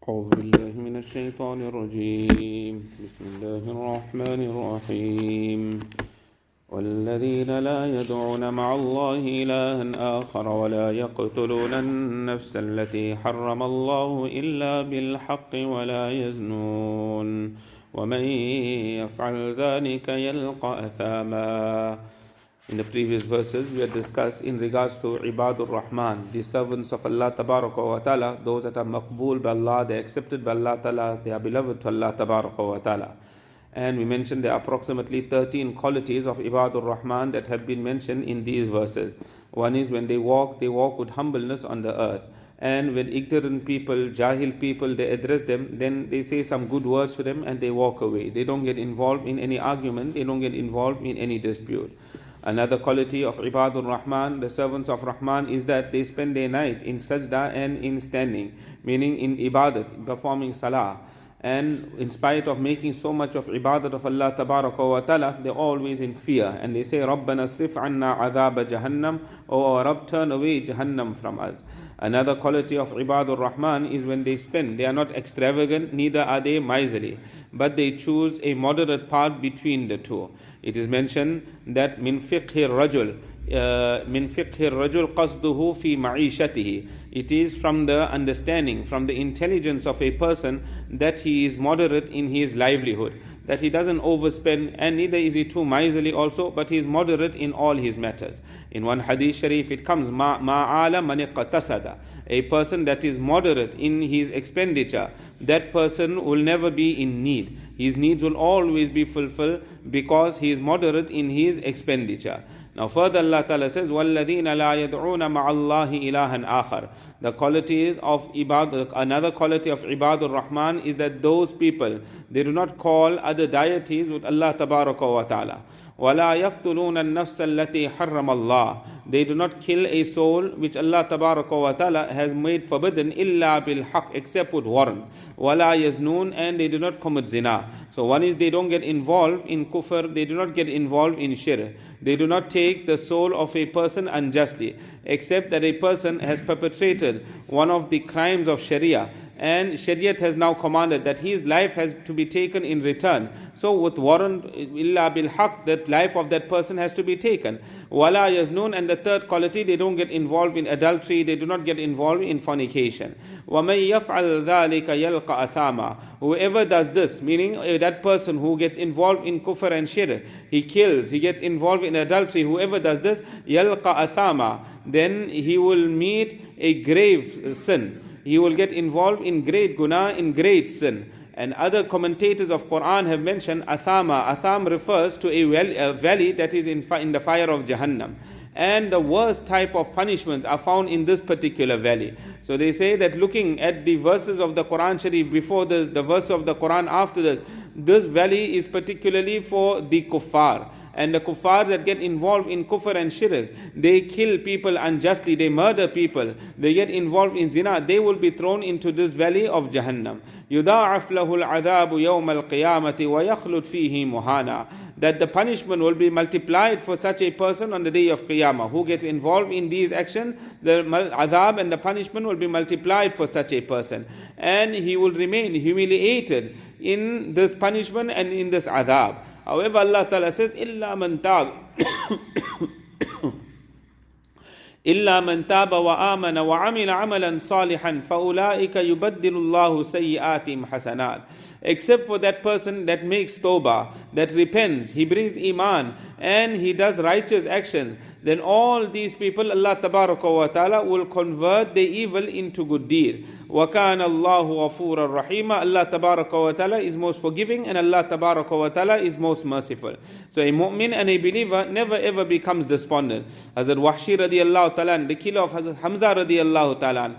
أعوذ بالله من الشيطان الرجيم بسم الله الرحمن الرحيم والذين لا يدعون مع الله إلها آخر ولا يقتلون النفس التي حرم الله إلا بالحق ولا يزنون ومن يفعل ذلك يلقى أثاما. In the previous verses, we had discussed in regards to Ibaadurrahmaan, the servants of Allah Tabaraka wa Ta'ala, those that are maqbool by Allah, they are accepted by Allah Ta'ala, they are beloved to Allah Tabaraka wa Ta'ala. And we mentioned there are approximately 13 qualities of Ibaadurrahmaan that have been mentioned in these verses. One is when they walk with humbleness on the earth. And when ignorant people, jahil people, they address them, then they say some good words to them and they walk away. They don't get involved in any argument, they don't get involved in any dispute. Another quality of Ibaadurrahmaan, the servants of Rahman, is that they spend their night in sajda and in standing, meaning in ibadat, performing salah. And in spite of making so much of ibadat of Allah Tabaraka wa Ta'ala, they're always in fear. And they say, Rabbana srif anna adhaba jahannam, O our Rabb, turn away Jahannam from us. Another quality of Ibaadurrahmaan is when they spend. They are not extravagant, neither are they miserly, but they choose a moderate path between the two. It is mentioned that min fiqhi rajul qasduhu fi ma'ishatihi. It is from the understanding, from the intelligence of a person that he is moderate in his livelihood, that he doesn't overspend, and neither is he too miserly also, but he is moderate in all his matters. In one hadith sharif it comes, ma'ala man iqtasada. A person that is moderate in his expenditure, that person will never be in need. His needs will always be fulfilled because he is moderate in his expenditure. Now further Allah Ta'ala says, وَالَّذِينَ لَا يَدْعُونَ مَعَ اللَّهِ إِلَهًا آخَرَ. The quality of another quality of Ibaadurrahmaan is that those people, they do not call other deities with Allah Tabaraka wa Ta'ala. وَلَا يَقْتُلُونَ النَّفْسَ الَّتِي حَرَّمَ اللَّهِ. They do not kill a soul which Allah Tabaraka wa Ta'ala has made forbidden إِلَّا بِالْحَقِّ, except with warrant. وَلَا يَزْنُونَ, and they do not commit zina. So one is they don't get involved in kufr, they do not get involved in shirk. They do not take the soul of a person unjustly, except that a person has perpetrated one of the crimes of Sharia, and Shariat has now commanded that his life has to be taken in return. So with warrant, illa bil haq, that life of that person has to be taken. Wala yaznun, and the third quality, they don't get involved in adultery, they do not get involved in fornication. وَمَن يَفْعَلْ ذَلِكَ يَلْقَ أَثَامًا. Whoever does this, meaning that person who gets involved in kufr and shirk, he kills, he gets involved in adultery, whoever does this, يَلْقَ أَثَامًا, then he will meet a grave sin. He will get involved in great guna, in great sin. And other commentators of Qur'an have mentioned Athama. Atham refers to a valley that is in the fire of Jahannam. And the worst type of punishments are found in this particular valley. So they say that looking at the verses of the Quran Sharif before this, the verse of the Quran after this valley is particularly for the kuffar. And the kuffar that get involved in kufr and shirk, they kill people unjustly, they murder people, they get involved in zina, they will be thrown into this valley of Jahannam. يُضَاعَفْ لَهُ الْعَذَابُ يَوْمَ الْقِيَامَةِ وَيَخْلُدْ فِيهِ مُهَانًا. That the punishment will be multiplied for such a person on the day of Qiyamah. Who gets involved in these actions, the azab and the punishment will be multiplied for such a person. And he will remain humiliated in this punishment and in this azab. However, Allah Ta'ala says, إِلَّا مَنْ تَابَ إِلَّا مَنْ تَابَ وَآمَنَ وَعَمِلَ عَمَلًا صَالِحًا فَأُولَٰئِكَ يُبَدِّلُ اللَّهُ سَيِّئَاتِهِمْ حَسَنَاتٍ. Except for that person that makes tawbah, that repents, he brings iman, and he does righteous actions, then all these people, Allah Tabaraka wa Ta'ala will convert the evil into good deed. وَكَانَ اللَّهُ غَفُورًا رَحِيمًا. Allah Tabaraka wa Ta'ala is most forgiving, and Allah Tabaraka wa Ta'ala is most merciful. So a mu'min and a believer never ever becomes despondent. Hazrat Wahshi radiallahu ta'ala, the killer of Hazrat Hamza radiallahu ta'ala,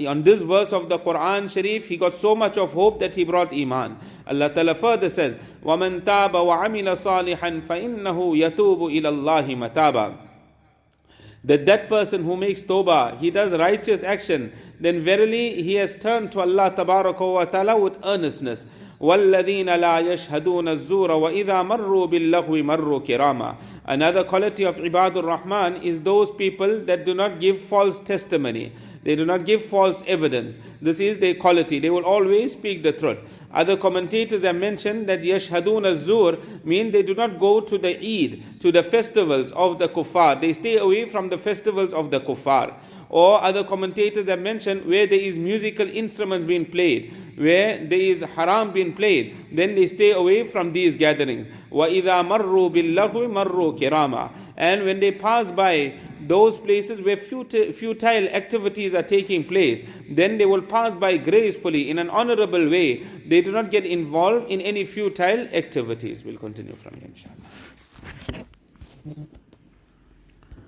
on this verse of the Quran Sharif, he got so much of hope that he brought iman. Allah Ta'ala further says, وَمَنْ تَابَ وَعَمِلَ صَالِحًا فَإِنَّهُ يَتُوبُ إِلَى اللَّهِ مَتَابًا. That person who makes tawbah, he does righteous action, then verily he has turned to Allah Tabaraka wa Ta'ala with earnestness. وَالَّذِينَ لَا يَشْهَدُونَ الزُّورَ وَإِذَا مَرُّوا بِاللَّغْوِ مَرُّوا كِرَامًا. Another quality of Ibaadurrahmaan is those people that do not give false testimony. They do not give false evidence. This is their quality. They will always speak the truth. Other commentators have mentioned that yashhadun az-zur mean they do not go to the Eid, to the festivals of the kuffar. They stay away from the festivals of the kuffar. Or other commentators have mentioned where there is musical instruments being played, where there is haram being played, then they stay away from these gatherings. وَإِذَا مَرُّوا بِاللَّغْوِ مَرُّوا كِرَامًا. And when they pass by those places where futile activities are taking place, then they will pass by gracefully in an honorable way. They do not get involved in any futile activities. We'll continue from here, inshallah.